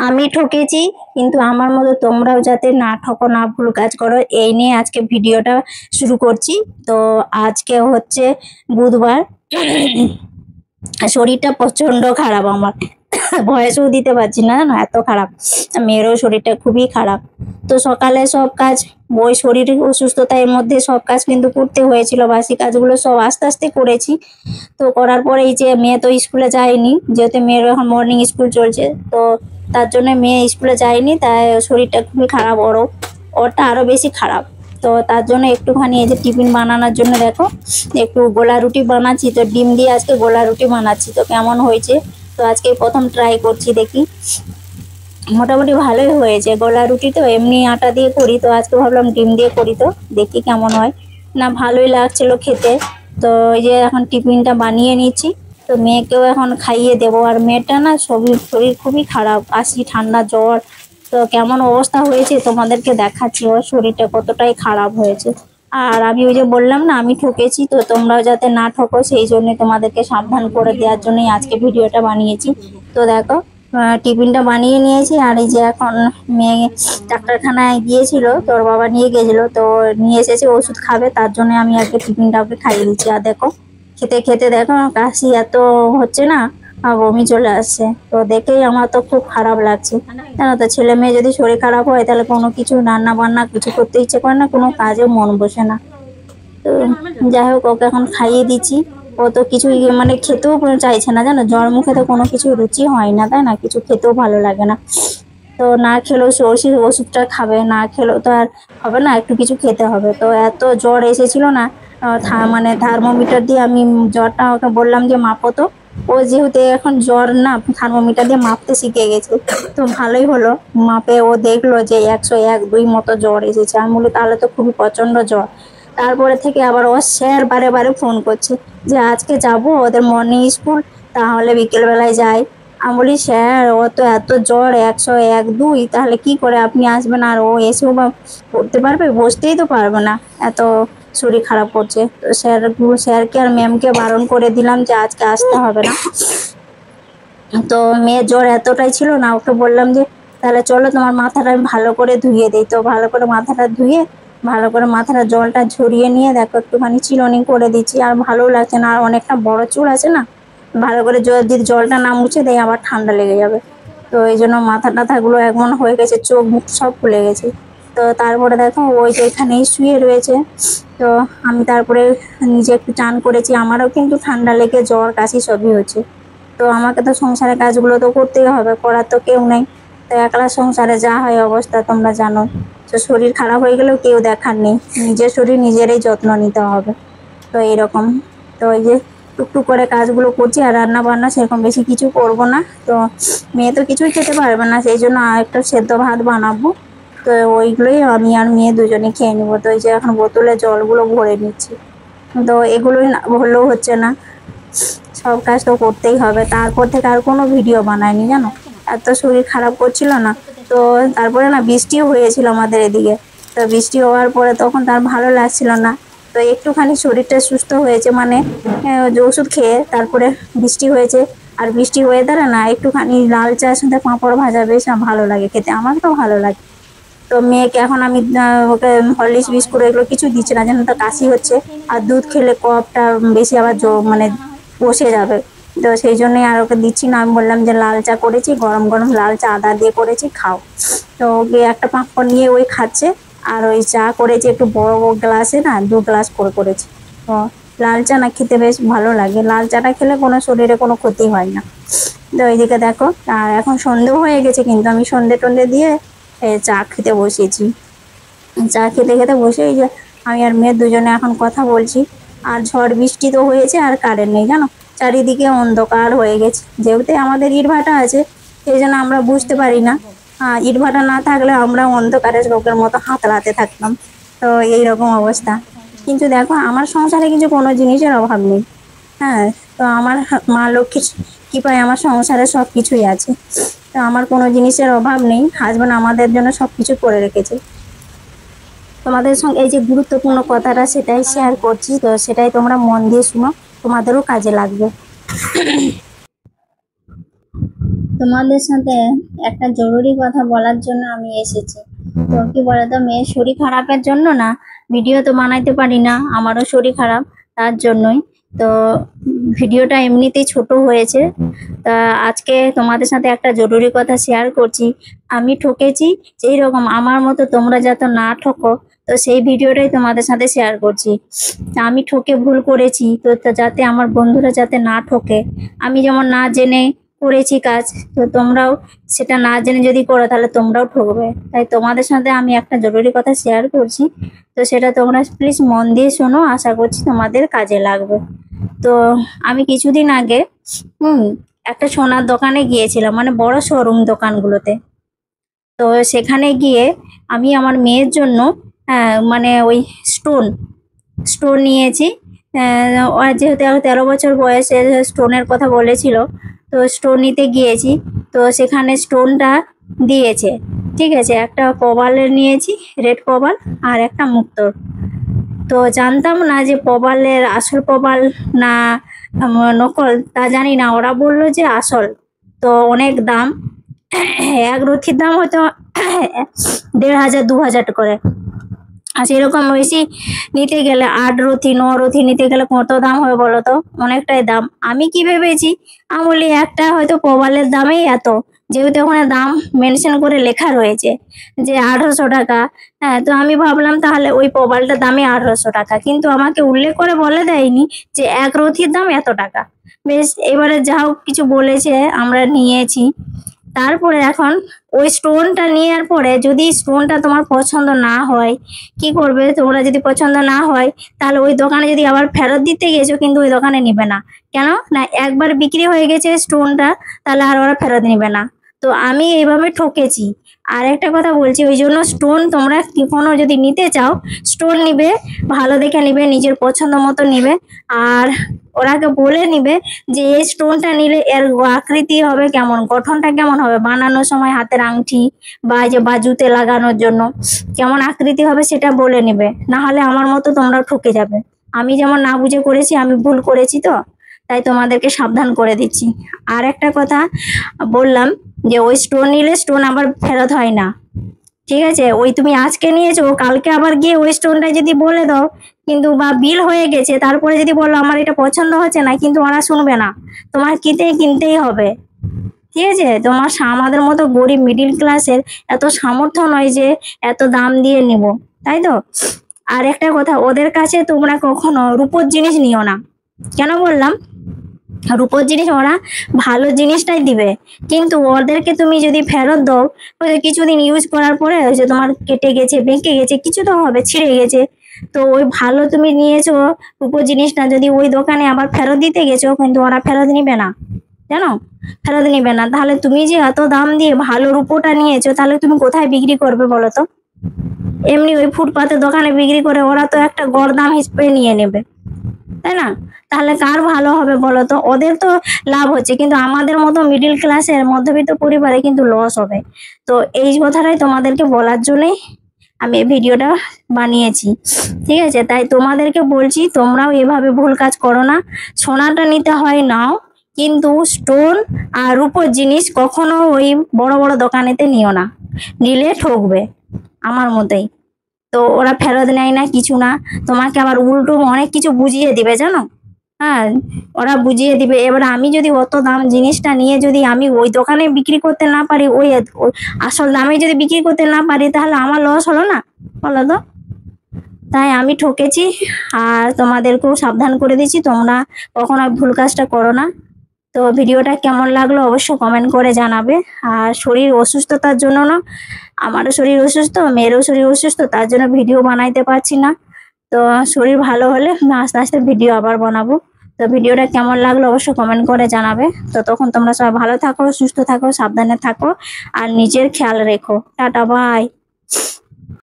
আমি ঠকেছি, কিন্তু আমার মতো তোমরাও যাতে না ঠকো, না ভুল কাজ করো, এই নিয়ে আজকে ভিডিওটা শুরু করছি। তো আজকে হচ্ছে বুধবার। শরীরটা প্রচন্ড খারাপ আমার, ভয়েসও দিতে পারছি না, জানো এত খারাপ। মেয়েরও শরীরটা খুবই খারাপ। তো সকালে সব কাজ, ওই শরীর অসুস্থতার মধ্যে সব কাজ কিন্তু করতে হয়েছিল, বাসি কাজগুলো সব আস্তে আস্তে করেছি। তো করার পরে এই যে মেয়ে তো স্কুলে যায়নি, যেহেতু মেয়ের এখন মর্নিং স্কুল চলছে, তো তার জন্য মেয়ে স্কুলে যায়নি, তাই শরীরটা খুবই খারাপ। ওরটা আরও বেশি খারাপ। তো তার জন্য একটুখানি এই যে টিফিন বানানোর জন্য দেখো একটু গোলা রুটি বানাচ্ছি। তো ডিম দিয়ে আজকে গোলা রুটি বানাচ্ছি। তো কেমন হয়েছে, তো আজকে প্রথম ট্রাই করছি, দেখি। মোটামুটি ভালোই হয়েছে। গোলা রুটি তো এমনি আটা দিয়ে করি, তো আজকে ভাবলাম ডিম দিয়ে করি, তো দেখি কেমন হয়। না, ভালোই লাগছিল খেতে। তো এই যে এখন টিফিনটা বানিয়ে নিচ্ছি, তো মেয়েকেও এখন খাইয়ে দেবো। আর মেয়েটা না শরীর খুবই খারাপ, কাশি, ঠান্ডা, জ্বর। তো কেমন অবস্থা হয়েছে তোমাদেরকে দেখাচ্ছি, ওর শরীরটা কতটাই খারাপ হয়েছে। আর আমি ওই যে বললাম না আমি ঠকেছি, তো তোমরাও যাতে না ঠকো সেই জন্য তোমাদেরকে সাবধান করে দেওয়ার জন্যই আজকে ভিডিওটা বানিয়েছি। তো দেখো, টিফিনটা বানিয়ে নিয়েছি। আর এই যে এখন মেয়ে ডাক্তারখানায় গিয়েছিল, তোর বাবা নিয়ে গেছিল, তো নিয়ে এসেছে ওষুধ খাবে, তার জন্য আমি আগে টিফিনটা ওকে খাইয়ে দিচ্ছি। আর দেখো খেতে খেতে দেখো কাশি এত হচ্ছে না, বমি চলে আসছে। তো দেখেই আমার তো খুব খারাপ লাগছে, জানো তো। ছেলে মেয়ে যদি শরীর খারাপ হয় তাহলে কোনো কিছু রান্না বান্না কিছু করতে ইচ্ছে করে না, কোনো কাজে মন বসে না। তো যাই হোক, ওকে এখন খাইয়ে দিচ্ছি। ও তো কিছুই মানে খেতেও চাইছে না, জানো। জ্বর মুখে তো কোনো কিছু রুচি হয় না, তাই না, কিছু খেতেও ভালো লাগে না। তো না খেলেও সে ওষুধটা খাবে, না খেলেও তো আর হবে না, একটু কিছু খেতে হবে। তো এত জ্বর এসেছিল না, মানে থার্মোমিটার দিয়ে আমি জ্বরটা ওকে বললাম যে মাপো। তো ও যেহেতু এখন জ্বর না, থার্মোমিটার দিয়ে মাপতে শিখে গেছে। তো ভালোই হলো, মাপে ও দেখলো যে 101-2 মতো জ্বর এসেছে। আমি বলি তাহলে তো খুবই প্রচন্ড জ্বর। তারপরে থেকে আবার ও স্যার বারে বারে ফোন করছে যে আজকে যাব ওদের মর্নিং স্কুল, তাহলে বিকেলবেলায় যাই। আমি বলি স্যার, ও তো এত জ্বর 101-2, তাহলে কি করে আপনি আসবেন? আর ও এসেও বা পড়তে পারবে? বসতেই তো পারবে না, এত শরীর খারাপ করছে। তো স্যারকে আর ম্যামকে বারণ করে দিলাম যে আজকে আসতে হবে না। তো মেয়ের জ্বর এতটাই ছিল না, ওকে বললাম যে তাহলে চলো তোমার মাথাটা আমি ভালো করে ধুয়ে দিই। তো ভালো করে মাথাটা ধুয়ে, ভালো করে মাথাটা জলটা ঝরিয়ে নিয়ে দেখো একটুখানি চিরুনি করে দিচ্ছি। আর ভালো লাগছে না, আর অনেকটা বড় চুল আছে না, ভালো করে যদি জলটা না মুছে দেয় আবার ঠান্ডা লেগে যাবে। তো এই জন্য মাথা টাথাগুলো এমন হয়ে গেছে, চোখ মুখ সব ফুলে গেছে। তো তারপরে দেখো ওই যে এখানেই শুয়ে রয়েছে। তো আমি তারপরে নিজে একটু চান করেছি, আমারও কিন্তু ঠান্ডা লেগে জ্বর কাশি সবই হচ্ছে। তো আমাকে তো সংসারের কাজগুলো তো করতেই হবে, করার তো কেউ নেই। তো একলা সংসারে যা হয় অবস্থা তোমরা জানো। তো শরীর খারাপ হয়ে গেলেও কেউ দেখার নেই, নিজের শরীর নিজেরই যত্ন নিতে হবে। তো এইরকম। তো এই যে টুকটুক করে কাজগুলো করছি, আর রান্না বান্না সেরকম বেশি কিছু করব না। তো মেয়ে তো কিছুই খেতে পারবে না, সেই জন্য আর একটা সেদ্ধ ভাত বানাবো। তো ওইগুলোই আমি আর মেয়ে দুজনে খেয়ে নেবো। তো এই যে এখন বোতলে জলগুলো ভরে নিচ্ছি। তো এগুলোই না হলেও হচ্ছে না, সব কাজ তো করতেই হবে। তারপর থেকে আর কোনো ভিডিও বানায়নি, জানো, এত শরীর খারাপ করছিল না। তো তারপরে না বৃষ্টিও হয়েছিল আমাদের এদিকে। তো বৃষ্টি হওয়ার পরে তখন তার ভালো লাগছিল না। তো একটুখানি শরীরটা সুস্থ হয়েছে, মানে যে ওষুধ খেয়ে তারপরে বৃষ্টি হয়েছে। আর বৃষ্টি ওয়েদারে না একটুখানি লাল চার সাথে পাঁপড় ভাজা বেশ ভালো লাগে খেতে, আমার তো ভালো লাগে। তো মেয়েকে এখন আমি ওকে হরলিক্স বিস্কুট এগুলো কিছু দিচ্ছি না, যেন তো কাশি হচ্ছে। আর দুধ খেলে কফটা বেশি আবার মানে বসে যাবে। তো সেই জন্যই আর ওকে দিচ্ছি না। আমি বললাম যে লাল চা করেছি, গরম গরম লাল চা আদা দিয়ে করেছি, খাও। তো ওকে একটা পাঁপড় নিয়ে ওই খাচ্ছে। আর ওই চা করেছি একটু বড় বড় গ্লাসে না, 2 গ্লাস করে করেছি। তো লাল চা না খেতে বেশ ভালো লাগে, লাল চাটা খেলে কোনো শরীরে কোনো ক্ষতি হয় না। তো এইদিকে দেখো, আর এখন সন্ধেও হয়ে গেছে, কিন্তু আমি সন্ধে টন্ধে দিয়ে চা খেতে বসেছি। চা খেতে খেতে বসে এই যে আমি আর মেয়ে দুজনে এখন কথা বলছি। আর ঝড় বৃষ্টি তো হয়েছে, আর কারেন্ট নেই, জানো। চারিদিকে অন্ধকার হয়ে গেছে। যেহেতু আমাদের ইটভাটা আছে, সেই জন্য আমরা বুঝতে পারি না। ইটভাটা না থাকলে আমরা অন্ধকারের লোকের মতো হাতড়াতে থাকতাম। তো এইরকম অবস্থা। কিন্তু দেখো আমার সংসারে কিছু কোনো জিনিসের অভাব নেই। হ্যাঁ, তো আমার মা লক্ষ্মীর কৃপায় আমার সংসারে সব কিছুই আছে। তো আমার কোনো জিনিসের অভাব নেই, হাজবেন্ড আমাদের জন্য সব কিছু করে রেখেছে। তোমাদের সঙ্গে এই যে গুরুত্বপূর্ণ কথাটা সেটাই শেয়ার করছি, তো সেটাই তোমরা মন দিয়ে শুনো, তোমাদেরও কাজে লাগবে। তো তোমাদের সাথে একটা জরুরি কথা বলার জন্য আমি এসেছি। তো কি বলতো, মেয়ের শরীর খারাপের জন্য না ভিডিও তো বানাইতে পারি না, আমারও শরীর খারাপ, তার জন্যই। তো ভিডিওটা এমনিতেই ছোট হয়েছে। তা আজকে তোমাদের সাথে একটা জরুরি কথা শেয়ার করছি। আমি ঠকেছি, যেই রকম আমার মতো তোমরা যাতে না ঠকো, তো সেই ভিডিওটাই তোমাদের সাথে শেয়ার করছি। তা আমি ঠকে ভুল করেছি, তো যাতে আমার বন্ধুরা যাতে না ঠকে, আমি যেমন না জেনে করেছি কাজ, তো তোমরাও সেটা না জেনে যদি করো তাহলে তোমরাও ঠকবে। তাই তোমাদের সাথে আমি একটা জরুরি কথা শেয়ার করছি, তো সেটা তোমরা প্লিজ মন দিয়ে শোনো, আশা করছি তোমাদের কাজে লাগবে। তো আমি কিছুদিন আগে একটা সোনার দোকানে গিয়েছিলাম, মানে বড় শোরুম দোকানগুলোতে। তো সেখানে গিয়ে আমি আমার মেয়ের জন্য মানে ওই স্টোন স্টোন নিয়েছি। ওর যেহেতু 13 বছর বয়সে স্টোনের কথা বলেছিল, তো স্টোন নিতে গিয়েছি। তো সেখানে স্টোনটা দিয়েছে, ঠিক আছে, একটা প্রবালের নিয়েছি, রেড প্রবাল, আর একটা মুক্তোর। তো জানতাম না যে প্রবালের আসল প্রবাল না নকল, তা জানি না। ওরা বললো যে আসল। তো অনেক দাম, এক রথির দাম হয়তো 1500 2000 করে। আর সেরকম বেশি নিতে গেলে 8 রথি 9 রথি নিতে গেলে কত দাম হবে বলো তো? অনেকটাই দাম। আমি কি ভেবেছি, আমি বলি একটা হয়তো প্রবালের দামেই এত, যেহেতু ওখানে দাম মেনশন করে লেখা রয়েছে যে 1800 টাকা। হ্যাঁ, তো আমি ভাবলাম তাহলে ওই প্রবালটার দামই 1800 টাকা, কিন্তু আমাকে উল্লেখ করে বলে দেয়নি যে এক রথির দাম এত টাকা। বেশ, এবারে যা হোক কিছু বলেছে, আমরা নিয়েছি। তারপরে এখন ওই স্টোনটা নেওয়ার পরে যদি স্টোনটা তোমার পছন্দ না হয়, কি করবে তোমরা? যদি পছন্দ না হয় তাহলে ওই দোকানে যদি আবার ফেরত দিতে গেছো, কিন্তু ওই দোকানে নিবে না। কেন না? একবার বিক্রি হয়ে গেছে স্টোনটা, তাহলে আর ওরা ফেরত নিবে না। তো আমি এইভাবে ঠকেছি। আর একটা কথা বলছি, ওই জন্য স্টোন তোমরা কোনো যদি নিতে চাও, স্টোন নিবে ভালো দেখে নিবে, নিজের পছন্দ মতো নিবে। আর ওরাকে বলে নিবে যে এই স্টোনটা নিলে এর আকৃতি হবে কেমন, গঠনটা কেমন হবে, বানানোর সময় হাতের আংটি বা এই যে বাজুতে লাগানোর জন্য কেমন আকৃতি হবে সেটা বলে নেবে, না হলে আমার মতো তোমরাও ঠকে যাবে। আমি যেমন না বুঝে করেছি, আমি ভুল করেছি, তো তাই তোমাদেরকে সাবধান করে দিচ্ছি। আর একটা কথা বললাম যে ওই স্টোন নিলে স্টোন আবার ফেরত হয় না, ঠিক আছে? ওই তুমি আজকে নিয়েছো, কালকে আবার গিয়ে ওই স্টোনটা যদি বলে দাও, কিন্তু বা বিল হয়ে গেছে, তারপরে যদি বলো আমার এটা পছন্দ হচ্ছে না, কিন্তু ওরা শুনবে না, তোমার কিনতেই হবে, ঠিক আছে? তোমার আমাদের মতো গরিব মিডিল ক্লাসের এত সামর্থ্য নয় যে এত দাম দিয়ে নিব, তাই তো? আর একটা কথা, ওদের কাছে তোমরা কখনো রূপোর জিনিস নিও না। কেন বললাম? রূপোর জিনিস ওরা ভালো জিনিসটাই দিবে, কিন্তু ওদেরকে তুমি যদি ফেরত দাও, ওই কিছুদিন ইউজ করার পরে ওই যে তোমার কেটে গেছে, বেঁকে গেছে, কিছু তো হবে, ছিঁড়ে গেছে, তো ওই ভালো তুমি নিয়েছো রূপোর জিনিসটা যদি ওই দোকানে আবার ফেরত দিতে গেছো, কিন্তু ওরা ফেরত নিবে না, জানো? ফেরত নিবে না। তাহলে তুমি যে এত দাম দিয়ে ভালো রূপোটা নিয়েছো, তাহলে তুমি কোথায় বিক্রি করবে বলো তো? এমনি ওই ফুটপাতের দোকানে বিক্রি করে ওরা তো একটা গড় দাম হিসেবে নিয়ে নেবে, তাই না? তাহলে কার ভালো হবে বলো তো? ওদের তো লাভ হচ্ছে, কিন্তু আমাদের মতো মিডিল ক্লাসের মধ্যবিত্ত পরিবারে কিন্তু লস হবে। তো এই কথাটাই তোমাদেরকে বলার জন্যই আমি এই ভিডিওটা বানিয়েছি, ঠিক আছে? তাই তোমাদেরকে বলছি, তোমরাও এভাবে ভুল কাজ করো না। সোনাটা নিতে হয় নাও, কিন্তু স্টোন আর রূপোর জিনিস কখনো ওই বড় বড় দোকানেতে নিও না, নিলে ঠকবে আমার মতেই। তো ওরা ফেরত নেয় না, কিছু না, তোমাকে আবার উল্টো অনেক কিছু বুঝিয়ে দিবে, জানো? হ্যাঁ, ওরা বুঝিয়ে দিবে। এবার আমি যদি অত দাম জিনিসটা নিয়ে যদি আমি ওই দোকানে বিক্রি করতে না পারি, ওই আসল দামে যদি বিক্রি করতে না পারি, তাহলে আমার লস হলো না, বলো তো? তাই আমি ঠকেছি, আর তোমাদেরকেও সাবধান করে দিচ্ছি, তোমরা কখনো ভুল কাজটা করো না। তো ভিডিওটা কেমন লাগলো অবশ্যই কমেন্ট করে জানাবে। আর শরীর অসুস্থতার জন্য না, আমারও শরীর অসুস্থ, মেয়েরও শরীর অসুস্থ, তার জন্য ভিডিও বানাইতে পারছি না। তো শরীর ভালো হলে আমি আস্তে আস্তে ভিডিও আবার বানাবো। তো ভিডিওটা কেমন লাগলো অবশ্যই কমেন্ট করে জানাবে। তো তখন তোমরা সবাই ভালো থাকো, সুস্থ থাকো, সাবধানে থাকো, আর নিজের খেয়াল রেখো। Tata, by.